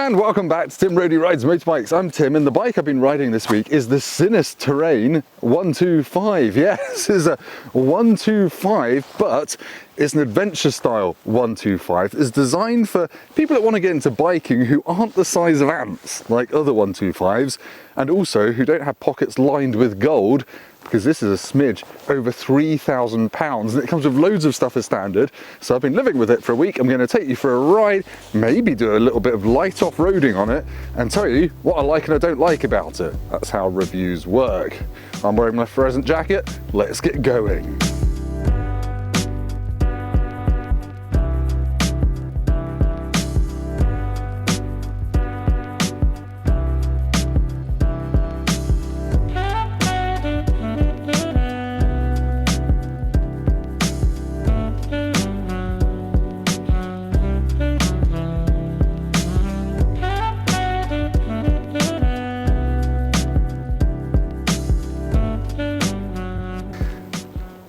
And welcome back to Tim Roadie Rides Motorbikes. I'm Tim, and the bike I've been riding this week is the Sinnis Terrain 125. Yeah, this is a 125, but it's an adventure style 125. It's designed for people that want to get into biking who aren't the size of ants like other 125s, and also who don't have pockets lined with gold, because this is a smidge over £3,000, and it comes with loads of stuff as standard. So I've been living with it for a week. I'm going to take you for a ride, maybe do a little bit of light off-roading on it, and tell you what I like and I don't like about it. That's how reviews work. I'm wearing my fluorescent jacket. Let's get going.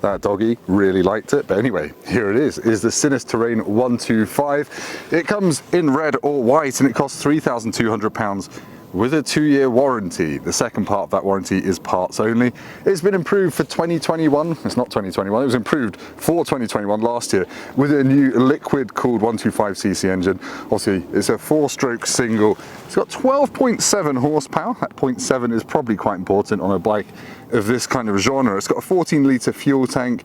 That doggy really liked it, but anyway, here it is the Sinnis Terrain 125. It comes in red or white, and it costs £3,200 with a 2-year warranty. The second part of that warranty is parts only. It's been improved for 2021. It's not 2021, it was improved for 2021 last year with a new liquid cooled 125cc engine. Obviously, it's a 4-stroke single. It's got 12.7 horsepower. That 0.7 is probably quite important on a bike of this kind of genre. It's got a 14-litre fuel tank.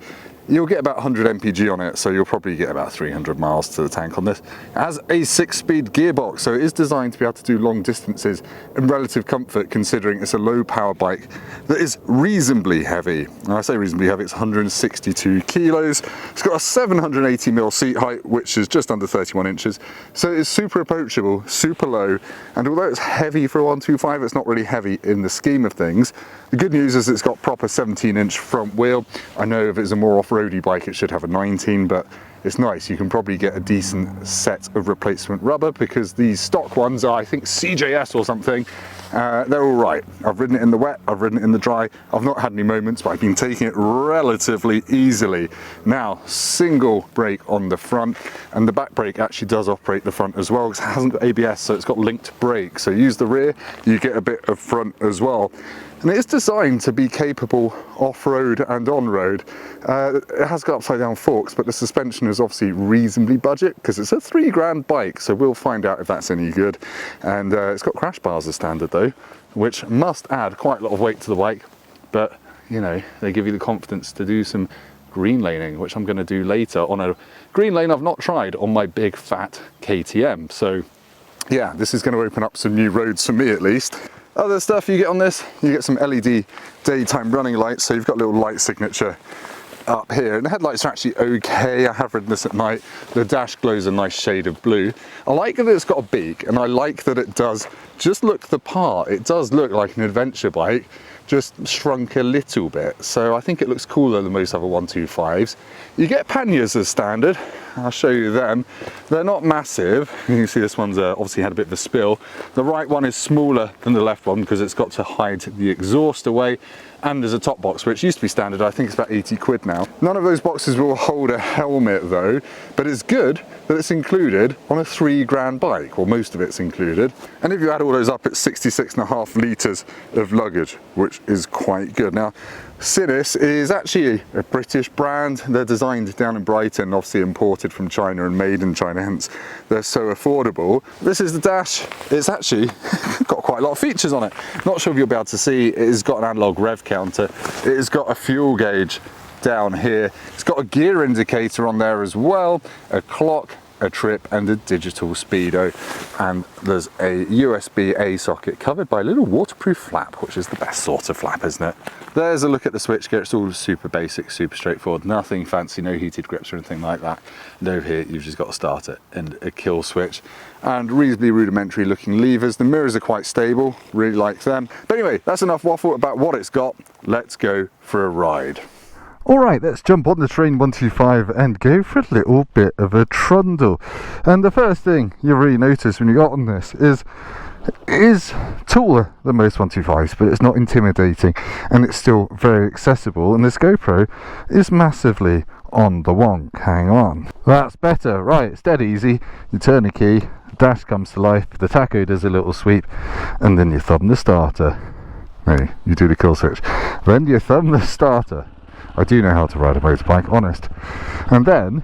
You'll get about 100 mpg on it, so you'll probably get about 300 miles to the tank on this. It has a 6-speed gearbox, so it is designed to be able to do long distances in relative comfort, considering it's a low power bike that is reasonably heavy. When I say reasonably heavy, it's 162 kilos. It's got a 780mm seat height, which is just under 31 inches. So it's super approachable, super low, and although it's heavy for a 125, it's not really heavy in the scheme of things. The good news is it's got proper 17-inch front wheel. I know if it's a more off-roady bike, it should have a 19, but it's nice. You can probably get a decent set of replacement rubber, because these stock ones are, I think, CJS or something. They're all right. I've ridden it in the wet, I've ridden it in the dry. I've not had any moments, but I've been taking it relatively easily. Now, single brake on the front, and the back brake actually does operate the front as well, because it hasn't got ABS, so it's got linked brakes. So use the rear, you get a bit of front as well. And it is designed to be capable off-road and on-road. It has got upside down forks, but the suspension is obviously reasonably budget, because it's a £3,000 bike, so we'll find out if that's any good. And it's got crash bars as standard though, which must add quite a lot of weight to the bike, but you know, they give you the confidence to do some green laning, which I'm going to do later on a green lane I've not tried on my big fat KTM. So yeah, this is going to open up some new roads for me at least. Other stuff you get on this, you get some LED daytime running lights, so you've got a little light signature up here, and the headlights are actually okay. I have ridden this at night. The dash glows a nice shade of blue. I like that it's got a beak, and I like that it does just look the part. It does look like an adventure bike, just shrunk a little bit, so I think it looks cooler than most other 125s. You get panniers as standard. I'll show you them. They're not massive. You can see this one's obviously had a bit of a spill. The right one is smaller than the left one because it's got to hide the exhaust away, and there's a top box which used to be standard. I think it's about 80 quid now. None of those boxes will hold a helmet though, but it's good that it's included on a £3,000 bike, or most of it's included. And if you add all those up, it's 66.5 litres of luggage, which is quite good. Now, Sinnis is actually a British brand. They're designed down in Brighton, obviously imported from China and made in China, hence they're so affordable. This is the dash. It's actually got quite a lot of features on it. Not sure if you'll be able to see. It has got an analog rev counter. It has got a fuel gauge down here. It's got a gear indicator on there as well, a clock, a trip, and a digital speedo, and there's a USB-A socket covered by a little waterproof flap, which is the best sort of flap, isn't it? There's a look at the switchgear. It's all super basic, super straightforward, nothing fancy, no heated grips or anything like that. And over here you've just got to start it, and a kill switch, and reasonably rudimentary looking levers. The mirrors are quite stable, really like them. But anyway, that's enough waffle about what it's got. Let's go for a ride. Alright, let's jump on the Terrain 125 and go for a little bit of a trundle. And the first thing you'll really notice when you got on this is it is taller than most 125s, but it's not intimidating, and it's still very accessible. And this GoPro is massively on the wonk. Hang on. That's better. Right, it's dead easy. You turn the key, dash comes to life, the tacho does a little sweep, and then you thumb the starter. Hey, you do the kill switch. Then you thumb the starter. I do know how to ride a motorbike, honest. And then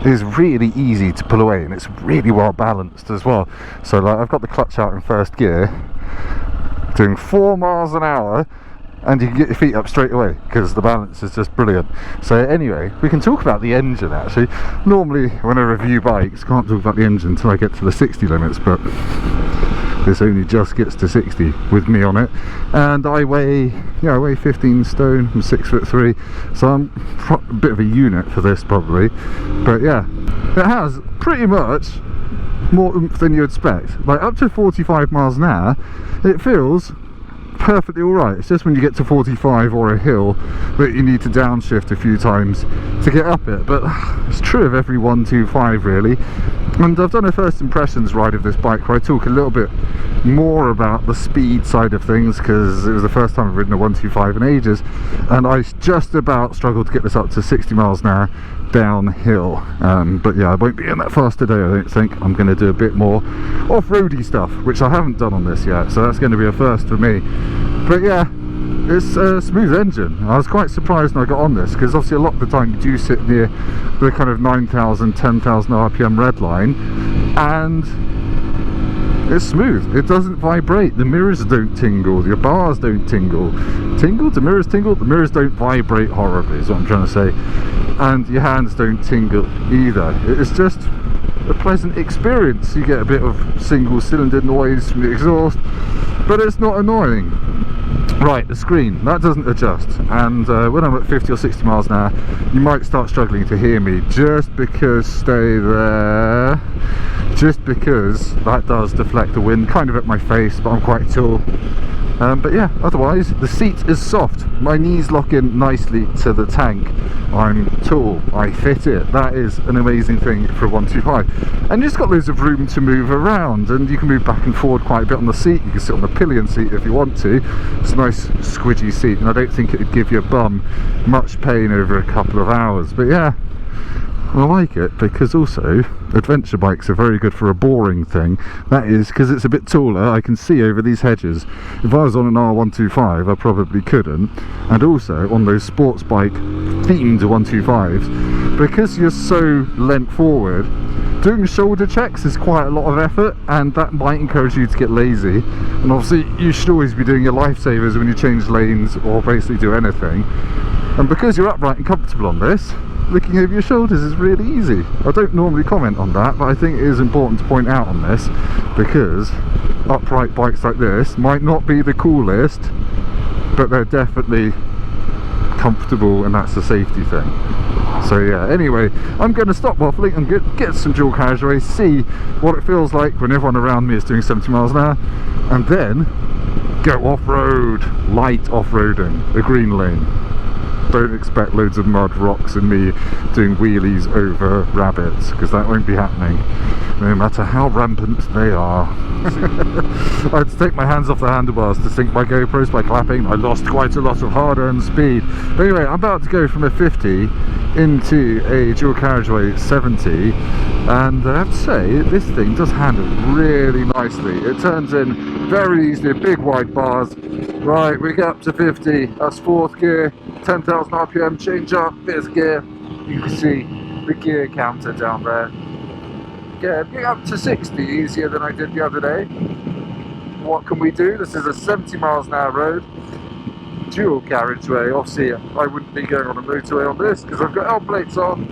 it's really easy to pull away, and it's really well balanced as well. So like, I've got the clutch out in first gear, doing 4 miles an hour, and you can get your feet up straight away because the balance is just brilliant. So anyway, we can talk about the engine actually. Normally when I review bikes, can't talk about the engine until I get to the 60 limits, but this only just gets to 60 with me on it. And I weigh 15 stone, I'm 6'3", so I'm a bit of a unit for this probably. But yeah, it has pretty much more oomph than you expect. Like up to 45 miles an hour, it feels perfectly alright. It's just when you get to 45 or a hill that you need to downshift a few times to get up it. But it's true of every 125 really. And I've done a first impressions ride of this bike where I talk a little bit more about the speed side of things, because it was the first time I've ridden a 125 in ages, and I just about struggled to get this up to 60 miles an hour downhill. But yeah, I won't be in that fast today, I don't think. I'm going to do a bit more off-roady stuff, which I haven't done on this yet, so that's going to be a first for me. But yeah, it's a smooth engine. I was quite surprised when I got on this, because obviously a lot of the time you do sit near the kind of 9,000, 10,000 RPM red line, and it's smooth. It doesn't vibrate. The mirrors don't tingle. Your bars don't tingle. Tingle? The mirrors tingle? The mirrors don't vibrate horribly is what I'm trying to say. And your hands don't tingle either. It's just a pleasant experience. You get a bit of single cylinder noise from the exhaust, but it's not annoying. Right, the screen, that doesn't adjust, and when I'm at 50 or 60 miles an hour you might start struggling to hear me, just because, stay there, just because that does deflect the wind kind of at my face, but I'm quite tall. But yeah, otherwise the seat is soft, my knees lock in nicely to the tank, I'm tall, I fit it. That is an amazing thing for a 125. And you've just got loads of room to move around, and you can move back and forward quite a bit on the seat. You can sit on the pillion seat if you want to. It's a nice squidgy seat, and I don't think it would give your bum much pain over a couple of hours. But yeah, I like it, because also adventure bikes are very good for a boring thing. That is because it's a bit taller, I can see over these hedges. If I was on an R125 I probably couldn't. And also on those sports bike themed 125s, because you're so leant forward, doing shoulder checks is quite a lot of effort, and that might encourage you to get lazy. And obviously you should always be doing your lifesavers when you change lanes or basically do anything. And because you're upright and comfortable on this, looking over your shoulders is really easy. I don't normally comment on that, but I think it is important to point out on this, because upright bikes like this might not be the coolest, but they're definitely comfortable, and that's a safety thing. So yeah, anyway, I'm going to stop waffling and get some dual carriageway, see what it feels like when everyone around me is doing 70 miles an hour, and then go off-road, light off-roading, the green lane. Don't expect loads of mud, rocks and me doing wheelies over rabbits, because that won't be happening, no matter how rampant they are. I had to take my hands off the handlebars to sync my GoPros by clapping. I lost quite a lot of hard-earned speed. But anyway, I'm about to go from a 50 into a dual carriageway 70, and I have to say, this thing does handle really nicely. It turns in very easily, big wide bars. Right, we get up to 50, that's fourth gear, 10,000 RPM, change up, fifth gear. You can see the gear counter down there. Get up to 60 easier than I did the other day. What can we do? This is a 70 miles an hour road, dual carriageway. Obviously I wouldn't be going on a motorway on this because I've got L plates on,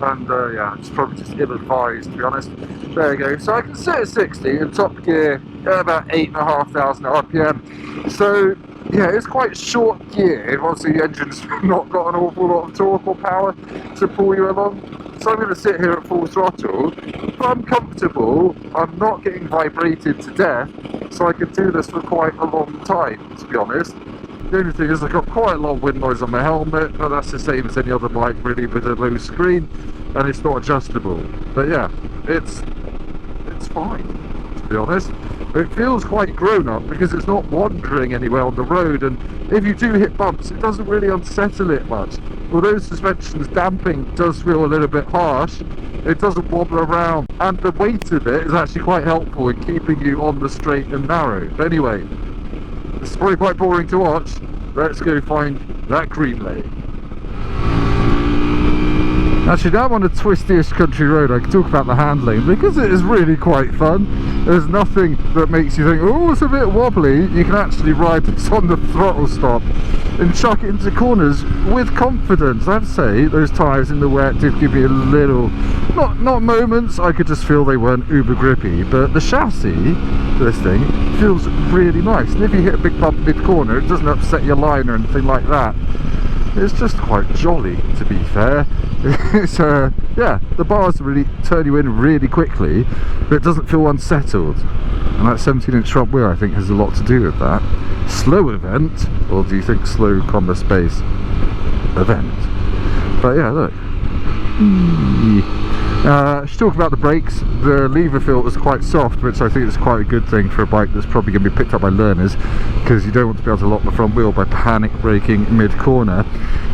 and yeah, it's probably just ill-advised to be honest. There you go, so I can sit at 60 in top gear at about 8,500 RPM. So yeah, it's quite short gear. Obviously the engine's not got an awful lot of torque or power to pull you along. So I'm going to sit here at full throttle, but I'm comfortable, I'm not getting vibrated to death, so I can do this for quite a long time, to be honest. The only thing is I've got quite a lot of wind noise on my helmet, but that's the same as any other bike really with a low screen, and it's not adjustable. But yeah, it's fine, to be honest. It feels quite grown up because it's not wandering anywhere on the road, and if you do hit bumps it doesn't really unsettle it much. although suspension's damping does feel a little bit harsh, it doesn't wobble around, and the weight of it is actually quite helpful in keeping you on the straight and narrow. But anyway, it's probably quite boring to watch. Let's go find that green lane. Actually, now I'm on a twistiest country road, I can talk about the handling, because it is really quite fun. There's nothing that makes you think, oh, it's a bit wobbly. You can actually ride this on the throttle stop and chuck it into corners with confidence. I have to say, those tyres in the wet did give me a little, not moments, I could just feel they weren't uber grippy, but the chassis, this thing, feels really nice. And if you hit a big bump mid-corner, it doesn't upset your line or anything like that. It's just quite jolly, to be fair. It's yeah, the bars really turn you in really quickly, but it doesn't feel unsettled. And that 17-inch front wheel, I think, has a lot to do with that. Slow event, or do you think slow comma space event? But yeah, look. I should talk about the brakes. The lever feel was quite soft, which I think is quite a good thing for a bike that's probably going to be picked up by learners, because you don't want to be able to lock the front wheel by panic braking mid-corner.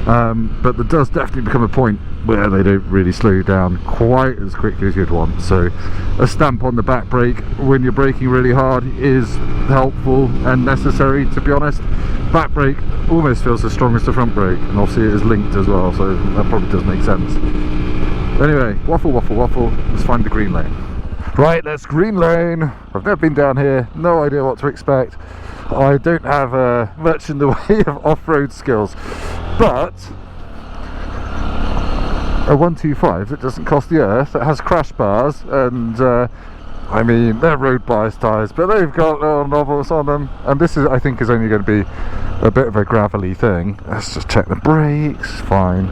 But there does definitely become a point where they don't really slow you down quite as quickly as you'd want. So a stamp on the back brake when you're braking really hard is helpful and necessary, to be honest. Back brake almost feels as strong as the front brake, and obviously it is linked as well, so that probably does make sense. Anyway, waffle, let's find the green lane. Right, let's green lane. I've never been down here, no idea what to expect. I don't have much in the way of off-road skills, but a 125 that doesn't cost the earth, that has crash bars, and I mean, they're road bias tyres, but they've got little novels on them, and this is, I think, is only going to be a bit of a gravelly thing. Let's just check the brakes, fine.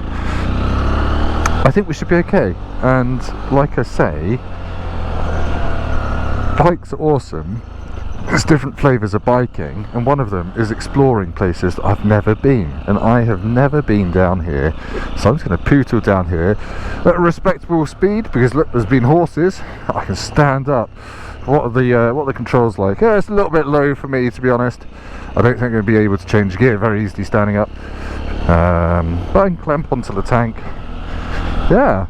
I think we should be okay, and like I say, bikes are awesome. There's different flavours of biking, and one of them is exploring places that I've never been, and I have never been down here, so I'm just going to poodle down here at a respectable speed, because look, there's been horses. I can stand up. What are the controls like? Yeah, it's a little bit low for me, to be honest. I don't think I'm going to be able to change gear very easily standing up, but I can clamp onto the tank. Yeah,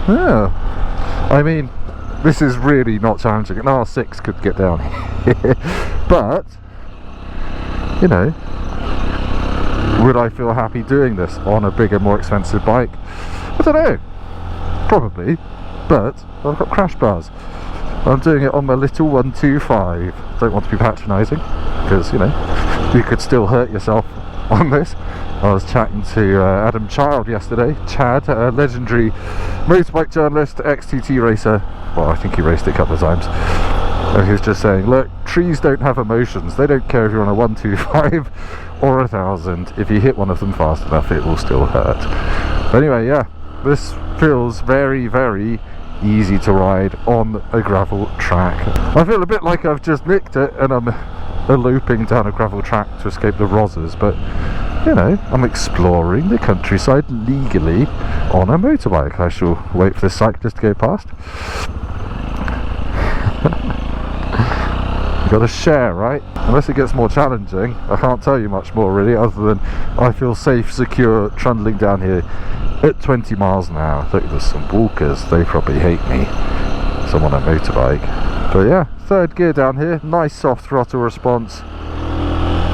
I mean, this is really not challenging. An R6 could get down here, but, you know, would I feel happy doing this on a bigger, more expensive bike? I don't know, probably, but I've got crash bars. I'm doing it on my little 125. Don't want to be patronising, because, you know, you could still hurt yourself on this. I was chatting to Adam Child yesterday, Chad, a legendary motorbike journalist, ex-TT racer. Well, I think he raced it a couple of times. And he was just saying, look, trees don't have emotions. They don't care if you're on a 125 or 1000. If you hit one of them fast enough, it will still hurt. But anyway, yeah, this feels very, very easy to ride on a gravel track. I feel a bit like I've just nicked it and I'm looping down a gravel track to escape the rozzers, but you know, I'm exploring the countryside legally on a motorbike. I shall wait for this cyclist to go past. You've got to share, right? Unless it gets more challenging, I can't tell you much more really, other than I feel safe, secure, trundling down here at 20 miles an hour. Look, there's some walkers, they probably hate me. Someone on a motorbike. But yeah, third gear down here, nice soft throttle response.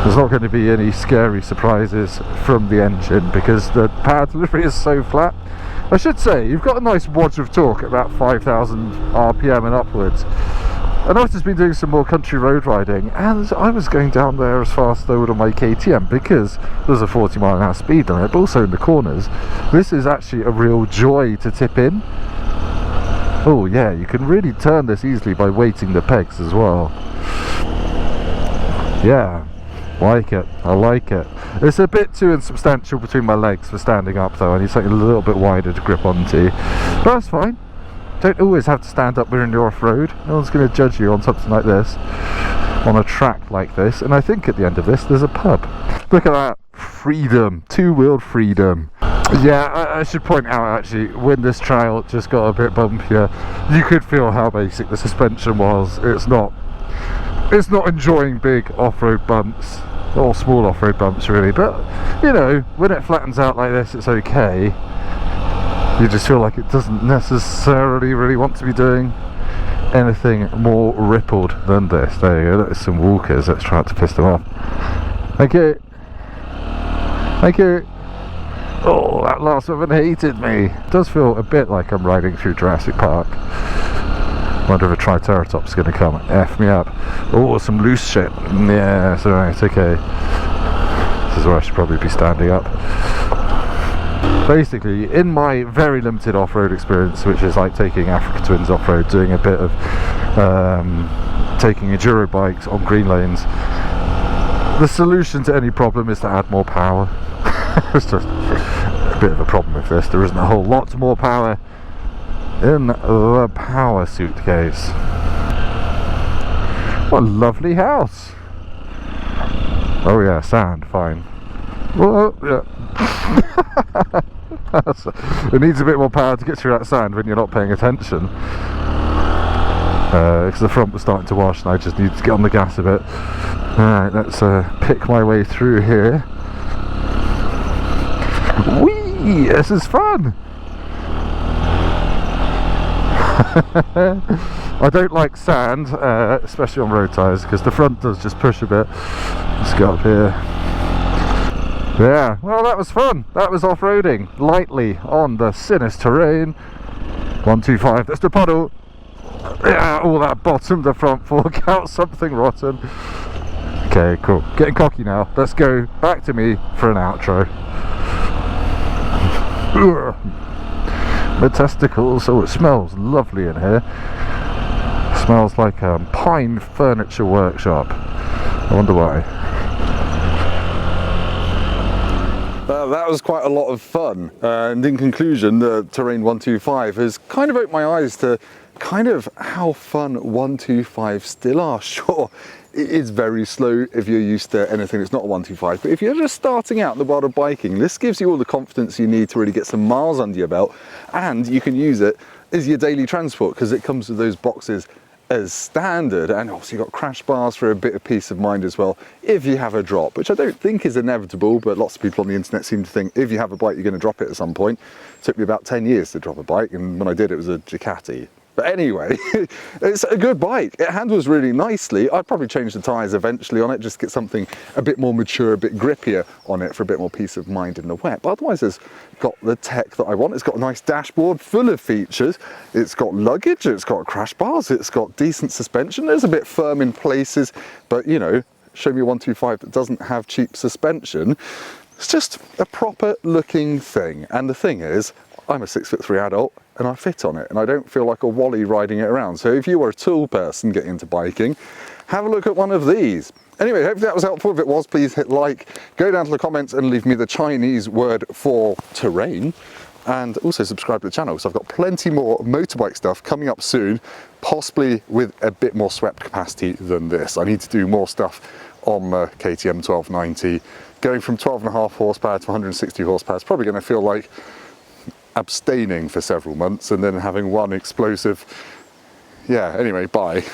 There's not going to be any scary surprises from the engine because the power delivery is so flat. I should say, you've got a nice wodge of torque at about 5,000 RPM and upwards. And I've just been doing some more country road riding, and I was going down there as fast as I would on my KTM because there's a 40 mile an hour speed limit, but also in the corners. This is actually a real joy to tip in. Oh yeah, you can really turn this easily by weighting the pegs as well. Yeah. Like it, I like it. It's a bit too insubstantial between my legs for standing up though. I need something a little bit wider to grip onto. But that's fine. Don't always have to stand up when you're in the off-road. No one's going to judge you on something like this, on a track like this. And I think at the end of this there's a pub. Look at that. Freedom. Two-wheeled freedom. Yeah, I should point out actually, when this trail just got a bit bumpier, you could feel how basic the suspension was. It's not enjoying big off-road bumps. All small off-road bumps really, but you know, when it flattens out like this it's okay. You just feel like it doesn't necessarily really want to be doing anything more rippled than this. There you go, there's some walkers, let's try not to piss them off. Thank you. Thank you. Oh, that last one hated me. It does feel a bit like I'm riding through Jurassic Park. Wonder if a Triceratop's going to come and F me up. Oh, some loose shit. Yeah, it's alright, okay. This is where I should probably be standing up. Basically, in my very limited off-road experience, which is like taking Africa Twins off-road, doing a bit of taking enduro bikes on green lanes, the solution to any problem is to add more power. It's just a bit of a problem with this. There isn't a whole lot more power in the power suitcase. What a lovely house. Oh yeah, sand, fine. Well, yeah. It needs a bit more power to get through that sand when you're not paying attention. Because the front was starting to wash and I just need to get on the gas a bit. Alright, let's pick my way through here. Whee! This is fun! I don't like sand, especially on road tyres, because the front does just push a bit. Let's go up here. Yeah, well that was fun. That was off-roading lightly on the Sinnis Terrain 125. That's the puddle. Yeah, all that bottom, the front fork out, something rotten. Okay, cool. Getting cocky now. Let's go back to me for an outro. The testicles. Oh, it smells lovely in here. It smells like a pine furniture workshop. I wonder why. That was quite a lot of fun, and in conclusion, the Terrain 125 has kind of opened my eyes to kind of how fun 125s still are. Sure, it is very slow if you're used to anything that's not a 125, but if you're just starting out in the world of biking, this gives you all the confidence you need to really get some miles under your belt, and you can use it as your daily transport because it comes with those boxes as standard, and also you've got crash bars for a bit of peace of mind as well if you have a drop, which I don't think is inevitable, but lots of people on the internet seem to think if you have a bike you're going to drop it at some point. It took me about 10 years to drop a bike, and when I did it was a Ducati. But anyway, it's a good bike. It handles really nicely. I'd probably change the tyres eventually on it, just get something a bit more mature, a bit grippier on it for a bit more peace of mind in the wet. But otherwise it's got the tech that I want. It's got a nice dashboard full of features. It's got luggage, it's got crash bars, it's got decent suspension. It's a bit firm in places, but you know, show me a 125 that doesn't have cheap suspension. It's just a proper looking thing. And the thing is, I'm a 6'3" adult and I fit on it, and I don't feel like a wally riding it around. So if you are a tall person getting into biking, have a look at one of these. Anyway, hopefully that was helpful. If it was, please hit like, go down to the comments and leave me the Chinese word for terrain, and also subscribe to the channel because I've got plenty more motorbike stuff coming up soon, possibly with a bit more swept capacity than this. I need to do more stuff on the KTM 1290. Going from 12.5 horsepower to 160 horsepower is probably going to feel like abstaining for several months and then having one explosive. Yeah, anyway, bye.